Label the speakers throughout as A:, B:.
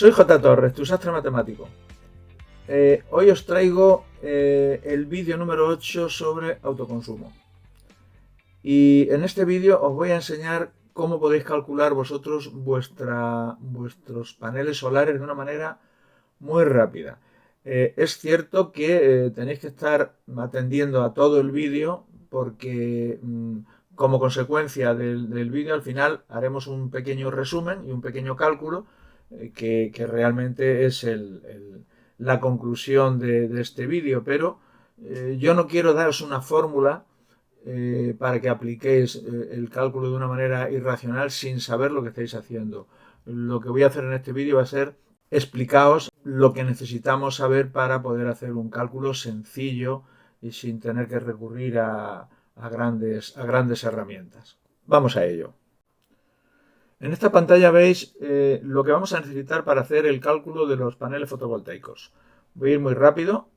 A: Soy J. Torres, tu sastre matemático. Hoy os traigo el vídeo número 8 sobre autoconsumo. Y en este vídeo os voy a enseñar cómo podéis calcular vosotros vuestros paneles solares de una manera muy rápida. Es cierto que tenéis que estar atendiendo a todo el vídeo porque como consecuencia del vídeo al final haremos un pequeño resumen y un pequeño cálculo que realmente es la conclusión de este vídeo, pero yo no quiero daros una fórmula para que apliquéis el cálculo de una manera irracional sin saber lo que estáis haciendo. Lo que voy a hacer en este vídeo va a ser explicaos lo que necesitamos saber para poder hacer un cálculo sencillo y sin tener que recurrir a grandes herramientas. Vamos a ello. En esta pantalla veis lo que vamos a necesitar para hacer el cálculo de los paneles fotovoltaicos. Voy a ir muy rápido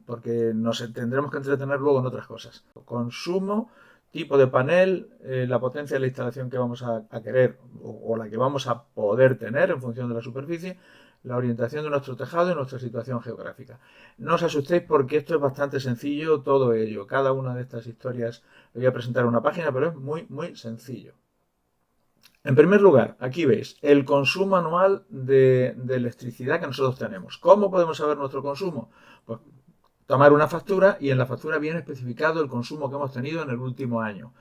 A: porque nos tendremos que entretener luego en otras cosas. Consumo, tipo de panel, la potencia de la instalación que vamos a querer o la que vamos a poder tener en función de la superficie, la orientación de nuestro tejado y nuestra situación geográfica. No os asustéis porque esto es bastante sencillo, todo ello. Cada una de estas historias le voy a presentar en una página, pero es muy sencillo. En primer lugar, aquí veis el consumo anual de electricidad que nosotros tenemos. ¿Cómo podemos saber nuestro consumo? Pues tomar una factura y en la factura viene especificado el consumo que hemos tenido en el último año.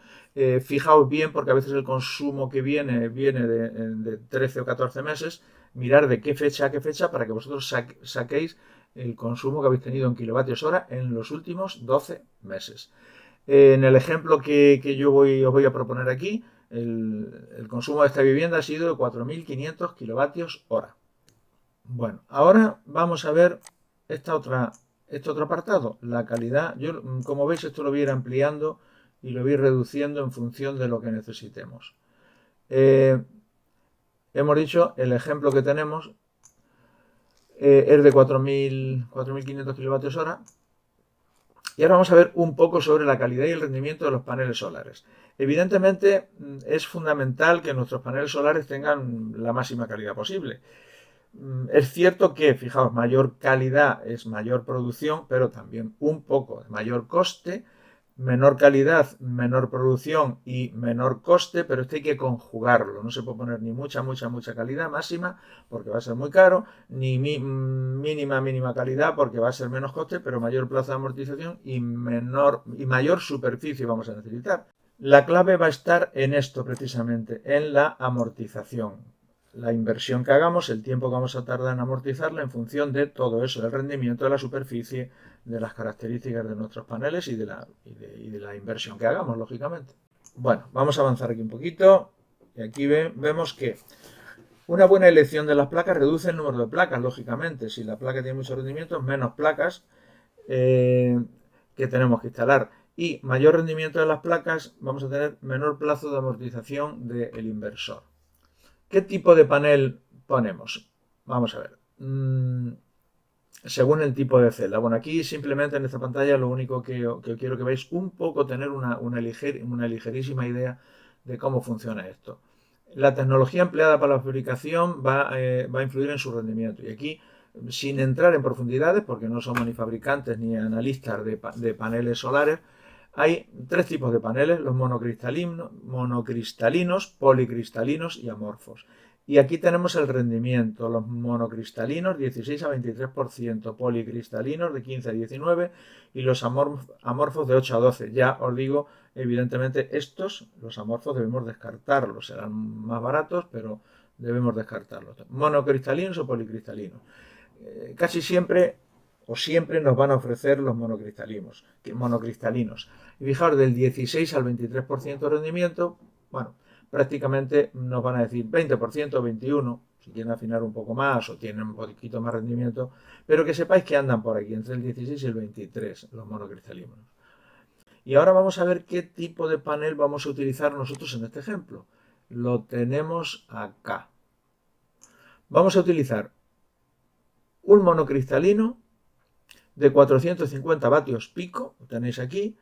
A: Fijaos bien porque a veces el consumo que viene de 13 o 14 meses. Mirar de qué fecha a qué fecha para que vosotros saquéis el consumo que habéis tenido en kilovatios hora en los últimos 12 meses. En el ejemplo que yo os voy a proponer aquí, el consumo de esta vivienda ha sido de 4.500 kilovatios hora. Bueno, ahora vamos a ver este otro apartado, la calidad. Yo, como veis, esto lo voy a ir ampliando y lo voy a ir reduciendo en función de lo que necesitemos. Hemos dicho, el ejemplo que tenemos es de 4.500 kilovatios hora. Y ahora vamos a ver un poco sobre la calidad y el rendimiento de los paneles solares. Evidentemente es fundamental que nuestros paneles solares tengan la máxima calidad posible. Es cierto que, fijaos, mayor calidad es mayor producción, pero también un poco mayor coste. Menor calidad, menor producción y menor coste, pero esto hay que conjugarlo. No se puede poner ni mucha calidad máxima porque va a ser muy caro, ni mínima calidad porque va a ser menos coste, pero mayor plazo de amortización y mayor superficie vamos a necesitar. La clave va a estar en esto precisamente, en la amortización. La inversión que hagamos, el tiempo que vamos a tardar en amortizarla en función de todo eso, del rendimiento de la superficie, de las características de nuestros paneles y de la inversión que hagamos, lógicamente. Bueno, vamos a avanzar aquí un poquito y aquí vemos que una buena elección de las placas reduce el número de placas, lógicamente. Si la placa tiene mucho rendimiento, menos placas que tenemos que instalar. Y mayor rendimiento de las placas, vamos a tener menor plazo de amortización del inversor. ¿Qué tipo de panel ponemos? Vamos a ver. Según el tipo de celda. Bueno, aquí simplemente en esta pantalla lo único que quiero que veáis un poco, tener una ligerísima idea de cómo funciona esto. La tecnología empleada para la fabricación va a influir en su rendimiento. Y aquí, sin entrar en profundidades, porque no somos ni fabricantes ni analistas de paneles solares, hay tres tipos de paneles, los monocristalinos, policristalinos y amorfos. Y aquí tenemos el rendimiento, los monocristalinos 16 a 23%, policristalinos de 15 a 19% y los amorfos de 8 a 12%. Ya os digo, evidentemente los amorfos debemos descartarlos, serán más baratos, pero debemos descartarlos. Monocristalinos o policristalinos. Casi siempre nos van a ofrecer los monocristalinos. Y fijaros, del 16 al 23% de rendimiento, bueno, prácticamente nos van a decir 20%, 21%, si quieren afinar un poco más o tienen un poquito más rendimiento, pero que sepáis que andan por aquí, entre el 16 y el 23, los monocristalinos. Y ahora vamos a ver qué tipo de panel vamos a utilizar nosotros en este ejemplo. Lo tenemos acá. Vamos a utilizar un monocristalino de 450 vatios pico, lo tenéis aquí,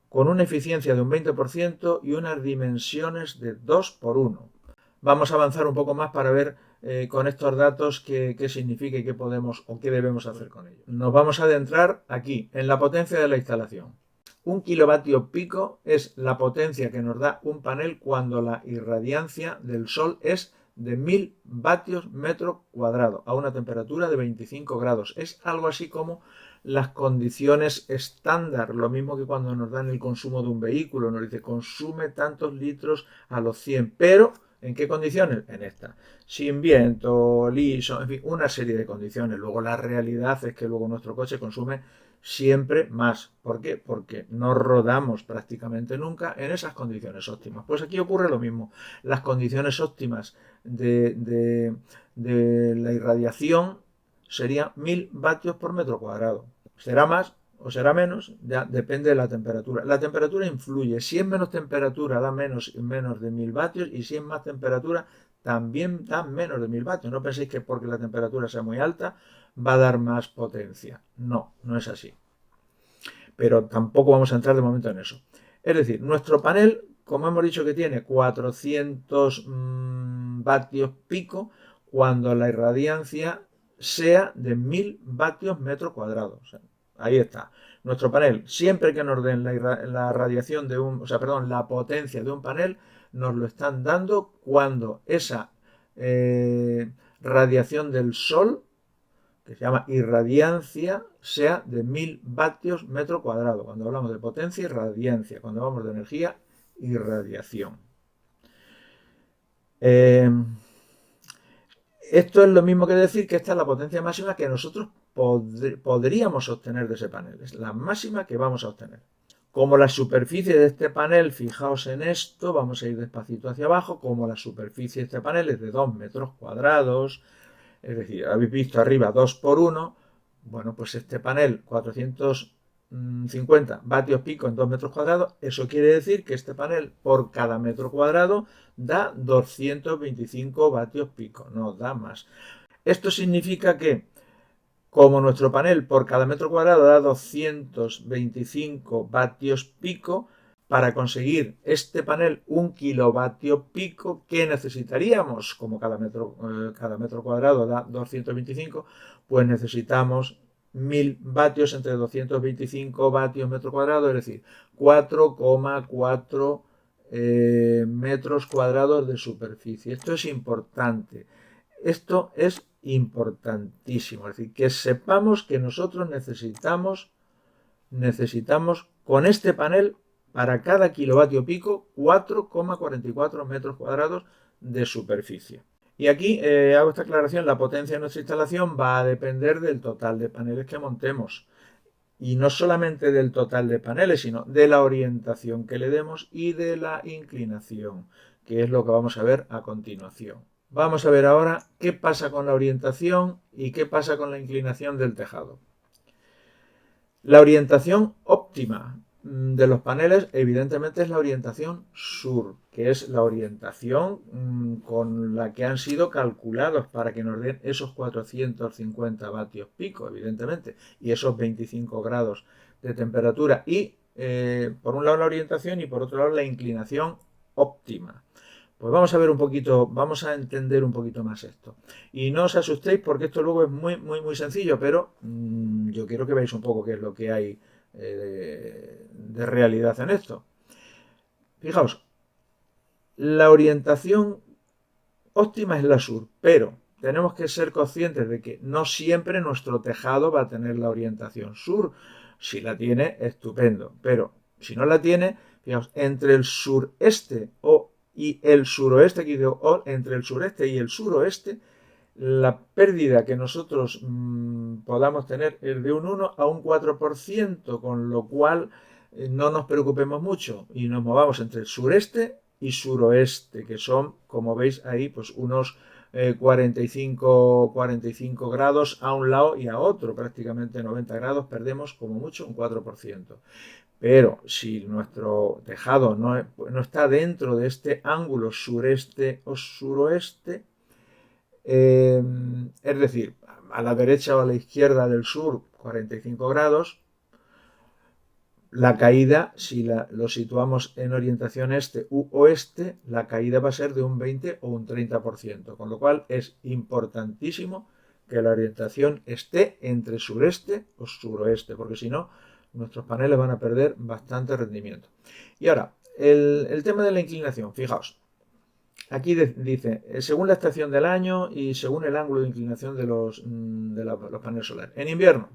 A: con una eficiencia de un 20% y unas dimensiones de 2 por 1. Vamos a avanzar un poco más para ver con estos datos qué significa y qué podemos o qué debemos hacer con ellos. Nos vamos a adentrar aquí, en la potencia de la instalación. 1 kilovatio pico es la potencia que nos da un panel cuando la irradiancia del sol es de 1000 vatios metro cuadrado a una temperatura de 25 grados. Es algo así como las condiciones estándar, lo mismo que cuando nos dan el consumo de un vehículo, nos dice consume tantos litros a los 100, pero ¿en qué condiciones? En esta. Sin viento, liso, en fin, una serie de condiciones. Luego la realidad es que luego nuestro coche consume siempre más. ¿Por qué? Porque no rodamos prácticamente nunca en esas condiciones óptimas. Pues aquí ocurre lo mismo. Las condiciones óptimas de la irradiación serían 1000 vatios por metro cuadrado. Será más o será menos, ya depende de la temperatura. La temperatura influye. Si es menos temperatura da menos de 1000 vatios y si es más temperatura también da menos de 1000 vatios. No penséis que porque la temperatura sea muy alta va a dar más potencia. No, no es así. Pero tampoco vamos a entrar de momento en eso. Es decir, nuestro panel, como hemos dicho que tiene 400 vatios pico, cuando la irradiancia sea de 1000 vatios metro cuadrado. O sea, ahí está. Nuestro panel, siempre que nos den la radiación de un, o sea, perdón, la potencia de un panel, nos lo están dando cuando esa radiación del sol, que se llama irradiancia, sea de 1000 vatios metro cuadrado. Cuando hablamos de potencia y radiancia, cuando hablamos de energía y radiación. Esto es lo mismo que decir que esta es la potencia máxima que nosotros podríamos obtener de ese panel. Es la máxima que vamos a obtener. Como la superficie de este panel, fijaos en esto, vamos a ir despacito hacia abajo, como la superficie de este panel es de 2 metros cuadrados, es decir, habéis visto arriba 2 por 1, bueno, pues este panel 450 vatios pico en 2 metros cuadrados, eso quiere decir que este panel por cada metro cuadrado da 225 vatios pico, no da más. Esto significa que como nuestro panel por cada metro cuadrado da 225 vatios pico, para conseguir este panel 1 kilovatio pico, ¿qué necesitaríamos? Como cada metro cuadrado da 225, pues necesitamos 1000 vatios entre 225 vatios metro cuadrado, es decir, 4,4 metros cuadrados de superficie. Esto es importante. Esto es importantísimo. Es decir, que sepamos que nosotros necesitamos con este panel para cada kilovatio pico 4,44 metros cuadrados de superficie. Y aquí hago esta aclaración, la potencia de nuestra instalación va a depender del total de paneles que montemos. Y no solamente del total de paneles, sino de la orientación que le demos y de la inclinación, que es lo que vamos a ver a continuación. Vamos a ver ahora qué pasa con la orientación y qué pasa con la inclinación del tejado. La orientación óptima de los paneles evidentemente es la orientación sur, que es la orientación con la que han sido calculados para que nos den esos 450 vatios pico, evidentemente, y esos 25 grados de temperatura. Y por un lado la orientación y por otro lado la inclinación óptima. Pues vamos a ver un poquito, vamos a entender un poquito más esto. Y no os asustéis porque esto luego es muy sencillo, pero yo quiero que veáis un poco qué es lo que hay de realidad en esto. Fijaos, la orientación óptima es la sur, pero tenemos que ser conscientes de que no siempre nuestro tejado va a tener la orientación sur. Si la tiene, estupendo, pero si no la tiene, fijaos, entre el sureste y el suroeste, aquí digo, entre el sureste y el suroeste, la pérdida que nosotros podamos tener es de un 1 a un 4%, con lo cual no nos preocupemos mucho y nos movamos entre el sureste y suroeste, que son, como veis ahí, pues unos 45 grados a un lado y a otro, prácticamente 90 grados, perdemos como mucho un 4%. Pero si nuestro tejado no está dentro de este ángulo sureste o suroeste, es decir, a la derecha o a la izquierda del sur 45 grados, la caída, si lo situamos en orientación este u oeste, la caída va a ser de un 20 o un 30%, con lo cual es importantísimo que la orientación esté entre sureste o suroeste, porque si no, nuestros paneles van a perder bastante rendimiento. Y ahora, el tema de la inclinación, fijaos, aquí dice, según la estación del año y según el ángulo de inclinación de los paneles solares. En invierno,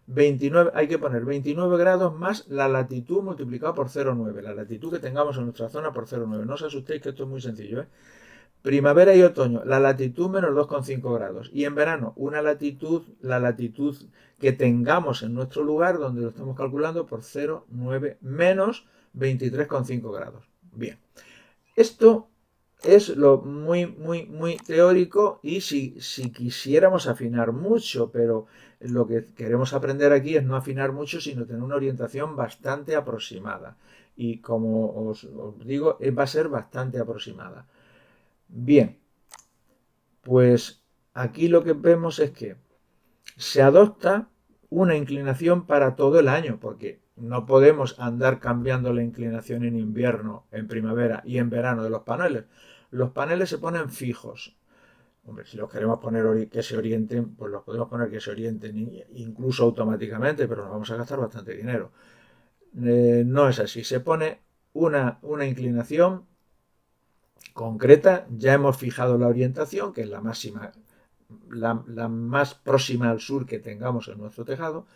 A: 29, hay que poner 29 grados más la latitud multiplicado por 0,9. La latitud que tengamos en nuestra zona por 0,9. No os asustéis que esto es muy sencillo, ¿eh? Primavera y otoño, la latitud menos 2,5 grados. Y en verano, la latitud que tengamos en nuestro lugar, donde lo estamos calculando, por 0,9 menos 23,5 grados. Bien, esto es lo muy teórico, y si quisiéramos afinar mucho, pero lo que queremos aprender aquí es no afinar mucho, sino tener una orientación bastante aproximada. Y como os digo, va a ser bastante aproximada. Bien, pues aquí lo que vemos es que se adopta una inclinación para todo el año, porque no podemos andar cambiando la inclinación en invierno, en primavera y en verano de los paneles. Los paneles se ponen fijos. Hombre, si los queremos poner que se orienten, pues los podemos poner que se orienten incluso automáticamente, pero nos vamos a gastar bastante dinero. No es así. Se pone una inclinación concreta. Ya hemos fijado la orientación, que es la máxima, la más próxima al sur que tengamos en nuestro tejado,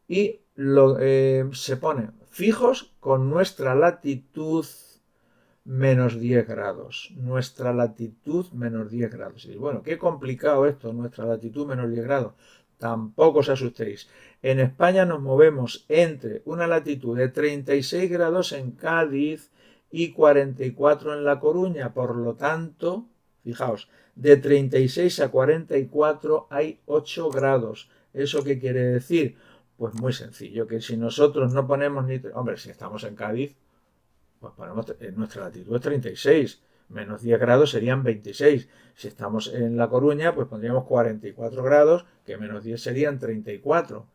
A: y se pone fijos con nuestra latitud menos 10 grados. Nuestra latitud menos 10 grados. Y bueno, qué complicado esto, nuestra latitud menos 10 grados. Tampoco os asustéis. En España nos movemos entre una latitud de 36 grados en Cádiz y 44 en La Coruña. Por lo tanto, fijaos, de 36 a 44 hay 8 grados. ¿Eso qué quiere decir? Pues muy sencillo, que si nosotros no ponemos ni... Hombre, si estamos en Cádiz, pues ponemos, nuestra latitud es 36, menos 10 grados serían 26. Si estamos en La Coruña, pues pondríamos 44 grados, que menos 10 serían 34.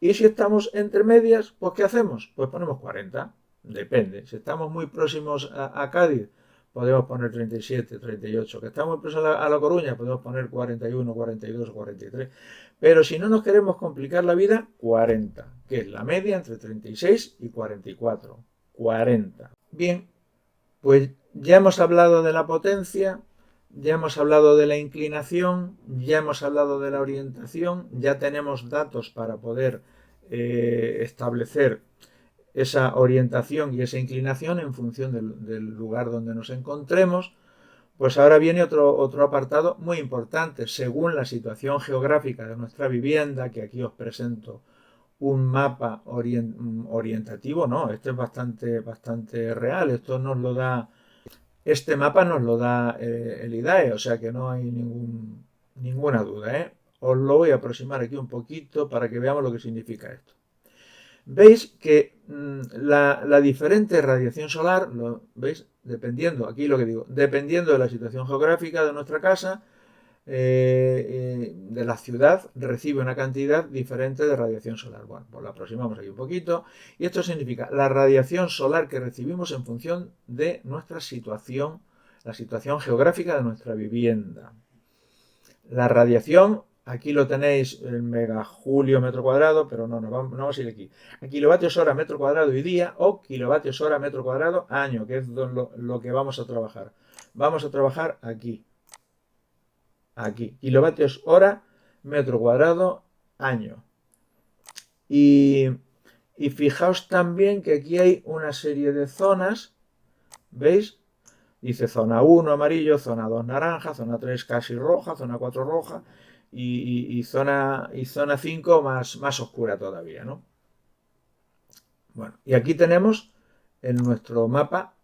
A: Y si estamos entre medias, pues ¿qué hacemos? Pues ponemos 40. Depende. Si estamos muy próximos a Cádiz, podemos poner 37, 38. Que estamos muy próximos a La Coruña, podemos poner 41, 42 o 43. Pero si no nos queremos complicar la vida, 40, que es la media entre 36 y 44. 40. Bien, pues ya hemos hablado de la potencia, ya hemos hablado de la inclinación, ya hemos hablado de la orientación, ya tenemos datos para poder establecer esa orientación y esa inclinación en función del lugar donde nos encontremos. Pues ahora viene otro apartado muy importante, según la situación geográfica de nuestra vivienda, que aquí os presento un mapa orientativo. No, este es bastante real. Este mapa nos lo da el IDAE, o sea que no hay ninguna duda, ¿eh? Os lo voy a aproximar aquí un poquito para que veamos lo que significa esto. Veis que la diferente radiación solar, ¿veis? Dependiendo, aquí lo que digo, dependiendo de la situación geográfica de nuestra casa, de la ciudad, recibe una cantidad diferente de radiación solar. Bueno, pues la aproximamos aquí un poquito. Y esto significa la radiación solar que recibimos en función de nuestra situación, la situación geográfica de nuestra vivienda. La radiación, aquí lo tenéis en megajulio metro cuadrado, pero no vamos a ir aquí. A kilovatios hora metro cuadrado y día, o kilovatios hora metro cuadrado año, que es lo que vamos a trabajar. Vamos a trabajar aquí. Aquí, kilovatios hora metro cuadrado año. Y fijaos también que aquí hay una serie de zonas, ¿veis? Dice zona 1 amarillo, zona 2 naranja, zona 3 casi roja, zona 4 roja y zona 5 más oscura todavía, ¿no? Bueno, y aquí tenemos en nuestro mapa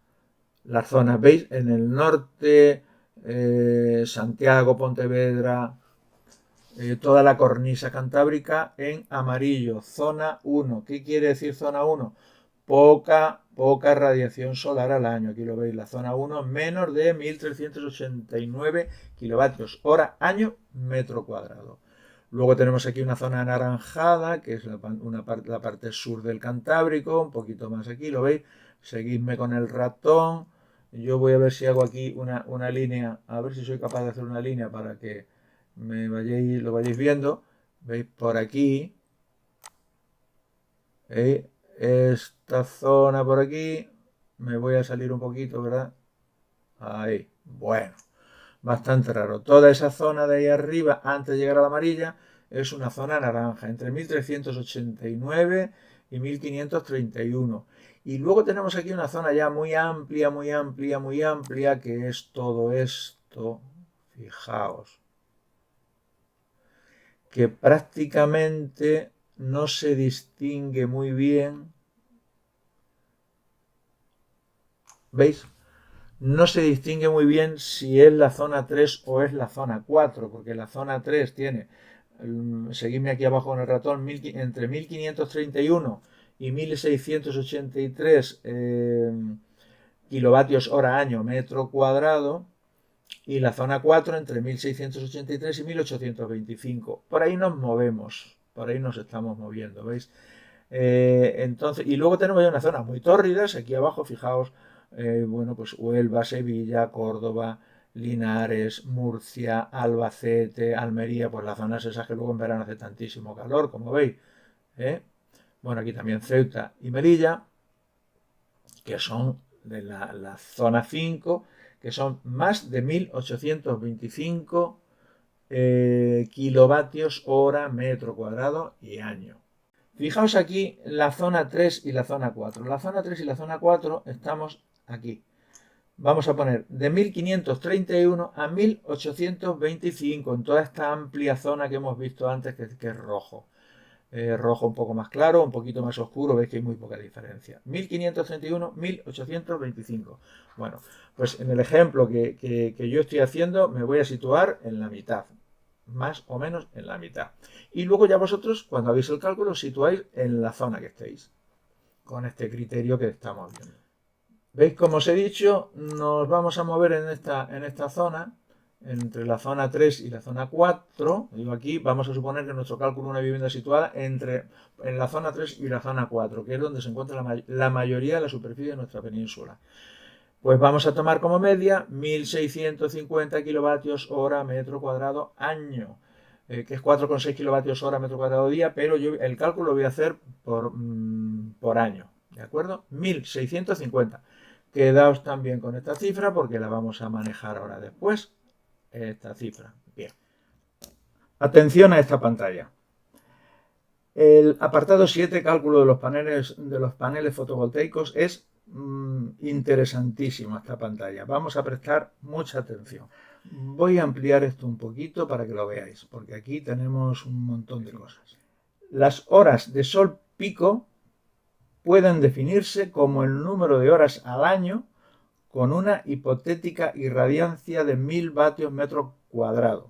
A: las zonas, ¿veis? En el norte, Santiago, Pontevedra, toda la cornisa cantábrica en amarillo, zona 1. ¿Qué quiere decir zona 1? Poca radiación solar al año. Aquí lo veis, la zona 1, menos de 1389 kilovatios hora año metro cuadrado. Luego tenemos aquí una zona anaranjada, que es la parte sur del Cantábrico, un poquito más aquí, ¿lo veis? Seguidme con el ratón. Yo voy a ver si hago aquí una línea, a ver si soy capaz de hacer una línea para que lo vayáis viendo. ¿Veis? Por aquí. ¿Veis? Esta zona por aquí. Me voy a salir un poquito, ¿verdad? Ahí. Bueno. Bastante raro. Toda esa zona de ahí arriba, antes de llegar a la amarilla, es una zona naranja, entre 1389 y 1531. Y luego tenemos aquí una zona ya muy amplia, muy amplia, muy amplia, que es todo esto. Fijaos, que prácticamente no se distingue muy bien. ¿Veis? No se distingue muy bien si es la zona 3 o es la zona 4, porque la zona 3 tiene, seguidme aquí abajo con el ratón, entre 1531 y 1683 kilovatios hora año metro cuadrado, y la zona 4 entre 1683 y 1825. Por ahí nos movemos, por ahí nos estamos moviendo, ¿veis? Entonces, y luego tenemos ya una zona muy tórridas, aquí abajo, fijaos, bueno, pues Huelva, Sevilla, Córdoba, Linares, Murcia, Albacete, Almería, pues las zonas esas que luego en verano hace tantísimo calor, como veis. ¿eh? Bueno, aquí también Ceuta y Melilla, que son de la zona 5, que son más de 1825 kilovatios hora metro cuadrado y año. Fijaos aquí la zona 3 y la zona 4. La zona 3 y la zona 4 estamos aquí. Vamos a poner de 1531 a 1825 en toda esta amplia zona que hemos visto antes, que es rojo. Rojo un poco más claro, un poquito más oscuro, veis que hay muy poca diferencia. 1531, 1825. Bueno, pues en el ejemplo que yo estoy haciendo me voy a situar en la mitad, más o menos en la mitad. Y luego ya vosotros, cuando hagáis el cálculo, os situáis en la zona que estéis, con este criterio que estamos viendo. ¿Veis? Como os he dicho, nos vamos a mover en esta zona, entre la zona 3 y la zona 4. Digo aquí, vamos a suponer que nuestro cálculo es una vivienda situada en la zona 3 y la zona 4, que es donde se encuentra la mayoría de la superficie de nuestra península. Pues vamos a tomar como media 1650 kilovatios hora metro cuadrado año, que es 4,6 kilovatios hora metro cuadrado día, pero yo el cálculo lo voy a hacer por año, ¿de acuerdo? 1650. Quedaos también con esta cifra porque la vamos a manejar ahora después, esta cifra. Bien. Atención a esta pantalla. El apartado 7, cálculo de los paneles fotovoltaicos, es interesantísimo esta pantalla. Vamos a prestar mucha atención. Voy a ampliar esto un poquito para que lo veáis, porque aquí tenemos un montón de cosas. Las horas de sol pico pueden definirse como el número de horas al año con una hipotética irradiancia de 1000 vatios metro cuadrado,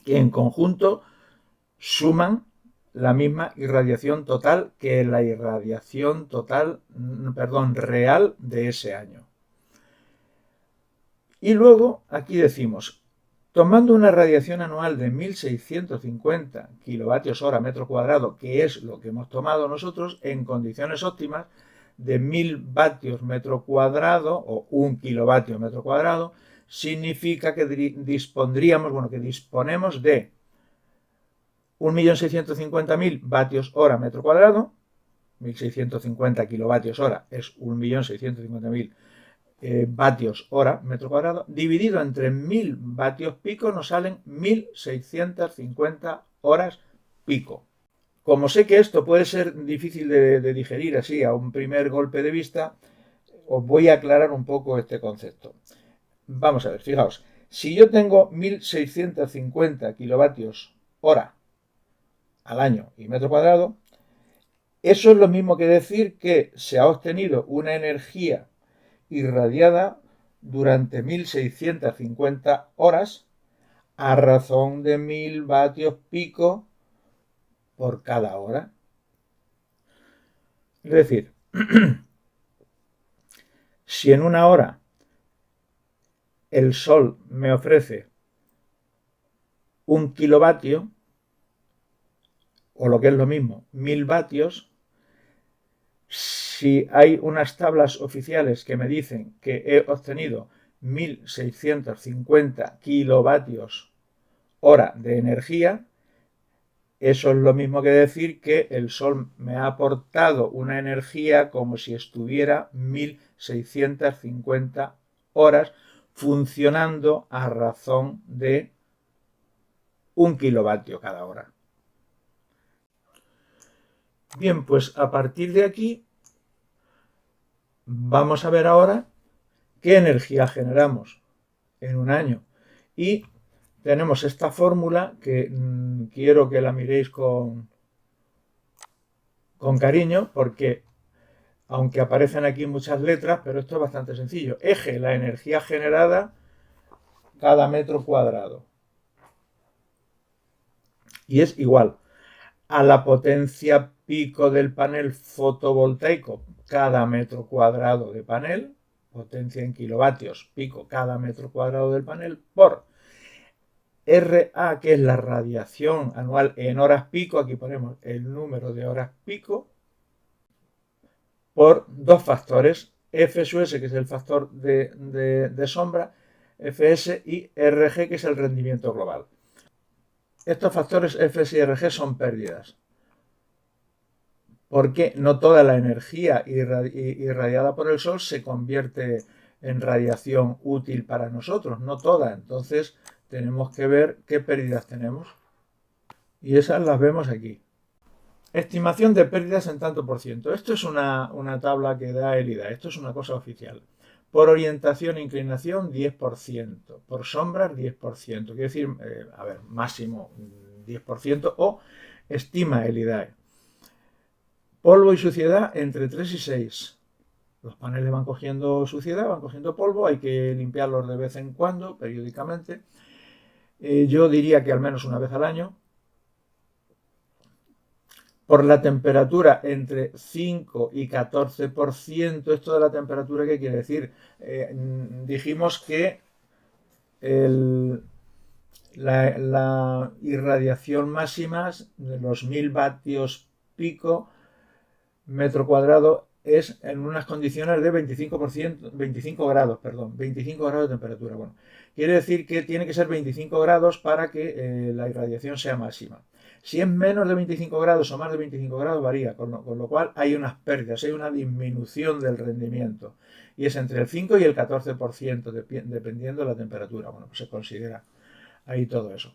A: que en conjunto suman la misma irradiación total que la irradiación total, real de ese año. Y luego aquí decimos, tomando una radiación anual de 1650 kilovatios hora metro cuadrado, que es lo que hemos tomado nosotros en condiciones óptimas de 1000 vatios metro cuadrado o 1 kilovatio metro cuadrado, significa que disponemos de 1.650.000 vatios hora metro cuadrado, 1.650 kilovatios hora es 1.650.000 vatios hora metro cuadrado, dividido entre 1000 vatios pico nos salen 1.650 horas pico. Como sé que esto puede ser difícil de digerir así a un primer golpe de vista, os voy a aclarar un poco este concepto. Vamos a ver, fijaos, si yo tengo 1.650 kilovatios hora al año y metro cuadrado, eso es lo mismo que decir que se ha obtenido una energía irradiada durante 1650 horas a razón de 1000 vatios pico por cada hora. Es decir, si en una hora el sol me ofrece 1 kilovatio, o lo que es lo mismo, 1000 vatios, si hay unas tablas oficiales que me dicen que he obtenido 1650 kilovatios hora de energía, eso es lo mismo que decir que el Sol me ha aportado una energía como si estuviera 1650 horas funcionando a razón de 1 kilovatio cada hora. Bien, pues a partir de aquí vamos a ver ahora qué energía generamos en un año. Y tenemos esta fórmula que quiero que la miréis con cariño, porque aunque aparecen aquí muchas letras, pero esto es bastante sencillo. Eje, la energía generada cada metro cuadrado. Y es igual a la potencia pico del panel fotovoltaico cada metro cuadrado de panel, potencia en kilovatios pico cada metro cuadrado del panel, por RA, que es la radiación anual en horas pico, aquí ponemos el número de horas pico, por dos factores, F sub S, que es el factor de sombra, Fs, y Rg, que es el rendimiento global. Estos factores Fs y Rg son pérdidas, porque no toda la energía irradiada por el Sol se convierte en radiación útil para nosotros, no toda. Entonces tenemos que ver qué pérdidas tenemos. Y esas las vemos aquí. Estimación de pérdidas en tanto por ciento. Esto es una tabla que da el IDA. Esto es una cosa oficial. Por orientación e inclinación, 10%. Por sombras, 10%. Quiere decir, máximo 10% o estima el IDAE. Polvo y suciedad entre 3 y 6. Los paneles van cogiendo suciedad, van cogiendo polvo, hay que limpiarlos de vez en cuando, periódicamente. Yo diría que al menos una vez al año. Por la temperatura entre 5 y 14%, esto de la temperatura, ¿qué quiere decir? Dijimos que la irradiación máxima de los 1000 vatios pico metro cuadrado es en unas condiciones de 25 grados de temperatura. Bueno, quiere decir que tiene que ser 25 grados para que la irradiación sea máxima. Si es menos de 25 grados o más de 25 grados varía, con lo cual hay unas pérdidas, hay una disminución del rendimiento. Y es entre el 5 y el 14%, dependiendo de la temperatura. Bueno, pues se considera ahí todo eso.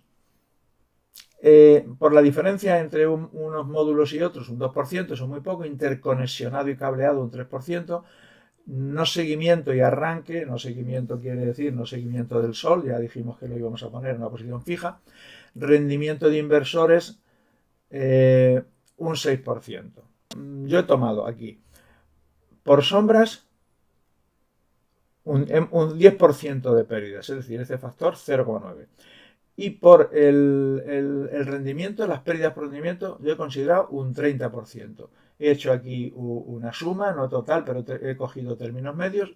A: Por la diferencia entre unos módulos y otros, un 2%, eso es muy poco, interconexionado y cableado un 3%, no seguimiento y arranque, no seguimiento quiere decir no seguimiento del Sol, ya dijimos que lo íbamos a poner en una posición fija, rendimiento de inversores un 6%. Yo he tomado aquí, por sombras, un 10% de pérdidas, es decir, este factor 0,9. Y por el rendimiento, las pérdidas por rendimiento, yo he considerado un 30%. He hecho aquí una suma, no total, pero he cogido términos medios,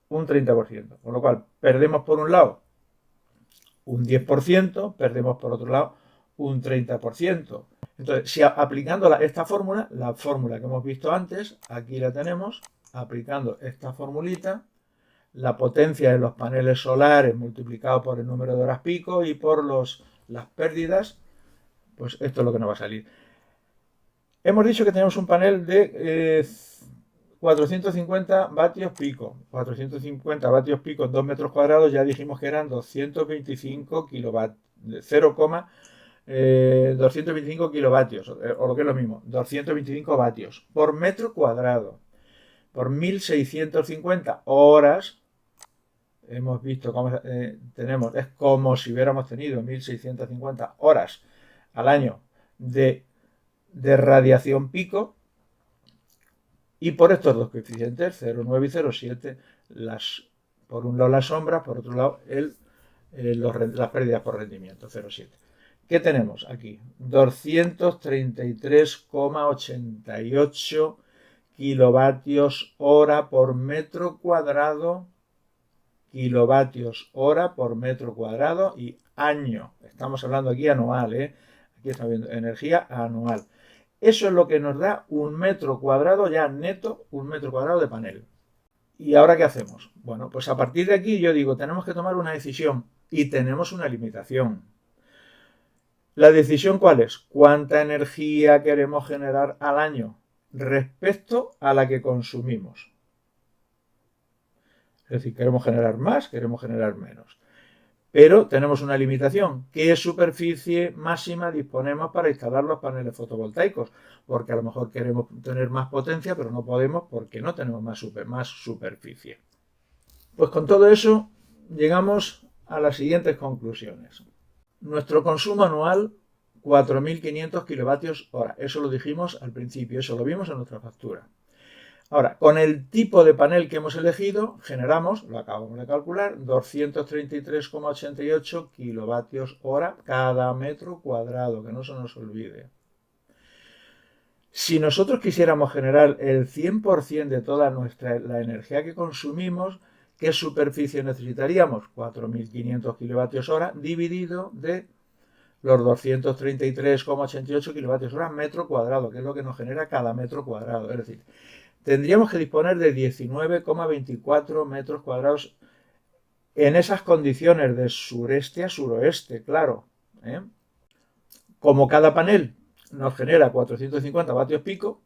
A: un 30%. Con lo cual, perdemos por un lado un 10%, perdemos por otro lado un 30%. Entonces, si aplicando esta fórmula, la fórmula que hemos visto antes, aquí la tenemos, aplicando esta formulita, la potencia de los paneles solares multiplicado por el número de horas pico y por las pérdidas, pues esto es lo que nos va a salir. Hemos dicho que tenemos un panel de 450 vatios pico. 450 vatios pico en 2 metros cuadrados, ya dijimos que eran 225 kilovatios, 225 kilovatios, o lo que es lo mismo, 225 vatios por metro cuadrado, por 1650 horas. Hemos visto cómo tenemos, es como si hubiéramos tenido 1650 horas al año de radiación pico, y por estos dos coeficientes, 0,9 y 0,7, por un lado las sombras, por otro lado las pérdidas por rendimiento, 0,7. ¿Qué tenemos aquí? 233,88 kilovatios hora por metro cuadrado, kilovatios hora por metro cuadrado y año. Estamos hablando aquí anual, Aquí está viendo, energía anual. Eso es lo que nos da un metro cuadrado ya neto, un metro cuadrado de panel. ¿Y ahora qué hacemos? Bueno, pues a partir de aquí yo digo, tenemos que tomar una decisión y tenemos una limitación. ¿La decisión cuál es? ¿Cuánta energía queremos generar al año respecto a la que consumimos? Es decir, ¿queremos generar más? ¿Queremos generar menos? Pero tenemos una limitación. ¿Qué superficie máxima disponemos para instalar los paneles fotovoltaicos? Porque a lo mejor queremos tener más potencia, pero no podemos porque no tenemos más superficie. Pues con todo eso llegamos a las siguientes conclusiones. Nuestro consumo anual, 4.500 kilovatios hora. Eso lo dijimos al principio, eso lo vimos en nuestra factura. Ahora, con el tipo de panel que hemos elegido, generamos, lo acabamos de calcular, 233,88 kilovatios hora cada metro cuadrado, que no se nos olvide. Si nosotros quisiéramos generar el 100% de toda la energía que consumimos, ¿qué superficie necesitaríamos? 4.500 kilovatios hora dividido de los 233,88 kilovatios hora metro cuadrado, que es lo que nos genera cada metro cuadrado. Es decir, tendríamos que disponer de 19,24 metros cuadrados en esas condiciones de sureste a suroeste, claro. Como cada panel nos genera 450 vatios pico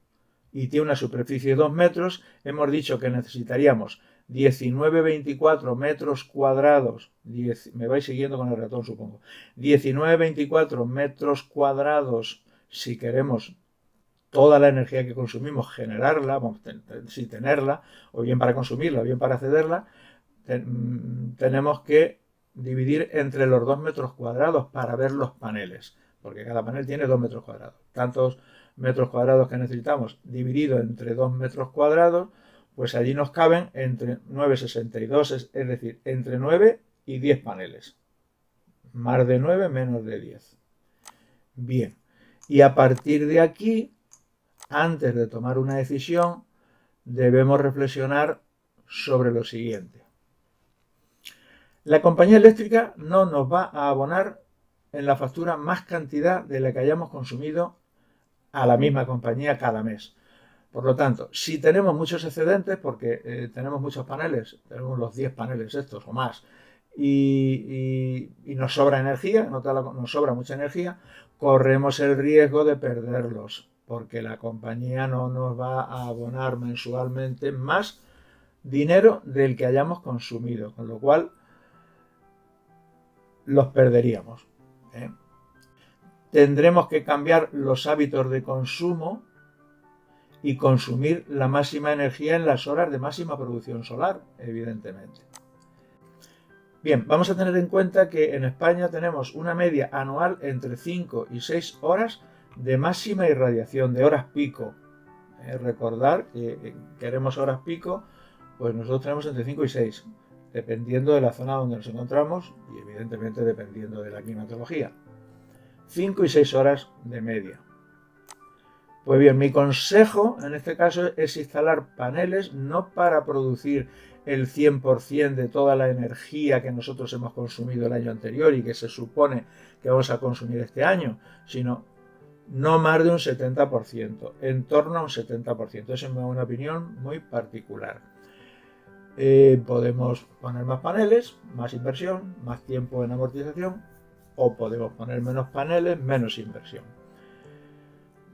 A: y tiene una superficie de 2 metros, hemos dicho que necesitaríamos 19,24 metros cuadrados, me vais siguiendo con el ratón supongo, 19,24 metros cuadrados si queremos toda la energía que consumimos generarla, si tenerla, o bien para consumirla, o bien para cederla, tenemos que dividir entre los 2 metros cuadrados para ver los paneles, porque cada panel tiene 2 metros cuadrados. Tantos metros cuadrados que necesitamos dividido entre 2 metros cuadrados, pues allí nos caben entre 9,62, es decir, entre 9 y 10 paneles. Más de 9, menos de 10. Bien, y a partir de aquí, antes de tomar una decisión, debemos reflexionar sobre lo siguiente. La compañía eléctrica no nos va a abonar en la factura más cantidad de la que hayamos consumido a la misma compañía cada mes. Por lo tanto, si tenemos muchos excedentes, porque tenemos muchos paneles, tenemos los 10 paneles estos o más, y nos sobra energía, nos sobra mucha energía, corremos el riesgo de perderlos, porque la compañía no nos va a abonar mensualmente más dinero del que hayamos consumido, con lo cual los perderíamos. Tendremos que cambiar los hábitos de consumo y consumir la máxima energía en las horas de máxima producción solar, evidentemente. Bien, vamos a tener en cuenta que en España tenemos una media anual entre 5 y 6 horas de máxima irradiación, de horas pico. Recordar que queremos horas pico, pues nosotros tenemos entre 5 y 6, dependiendo de la zona donde nos encontramos y evidentemente dependiendo de la climatología. 5 y 6 horas de media. Pues bien, mi consejo en este caso es instalar paneles no para producir el 100% de toda la energía que nosotros hemos consumido el año anterior y que se supone que vamos a consumir este año, sino no más de un 70%, en torno a un 70%. Esa es una opinión muy particular. Podemos poner más paneles, más inversión, más tiempo en amortización, o podemos poner menos paneles, menos inversión.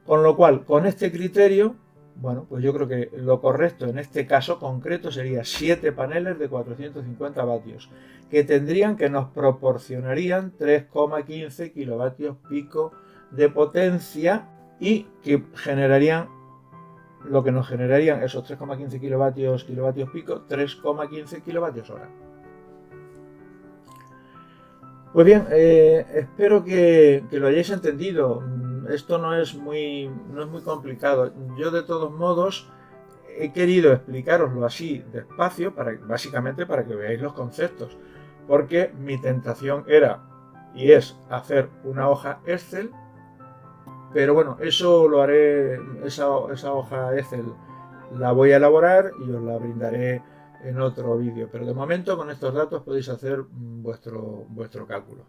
A: Con lo cual, con este criterio, bueno, pues yo creo que lo correcto en este caso concreto sería 7 paneles de 450 vatios, que nos proporcionarían 3,15 kilovatios pico de potencia y que generarían, lo que nos generarían esos 3,15 kilovatios pico, 3,15 kilovatios hora. Pues bien, espero que lo hayáis entendido. Esto no es muy complicado. Yo de todos modos he querido explicaroslo así despacio, básicamente para que veáis los conceptos, porque mi tentación era y es hacer una hoja Excel, pero bueno, eso lo haré, esa hoja Excel la voy a elaborar y os la brindaré en otro vídeo, pero de momento con estos datos podéis hacer vuestro cálculo.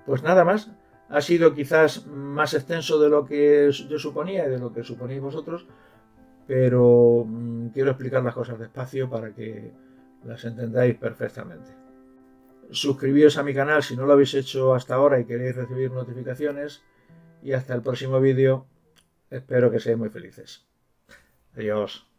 A: Pues nada más. Ha sido quizás más extenso de lo que yo suponía y de lo que suponéis vosotros, pero quiero explicar las cosas despacio para que las entendáis perfectamente. Suscribíos a mi canal si no lo habéis hecho hasta ahora y queréis recibir notificaciones, y hasta el próximo vídeo. Espero que seáis muy felices. Adiós.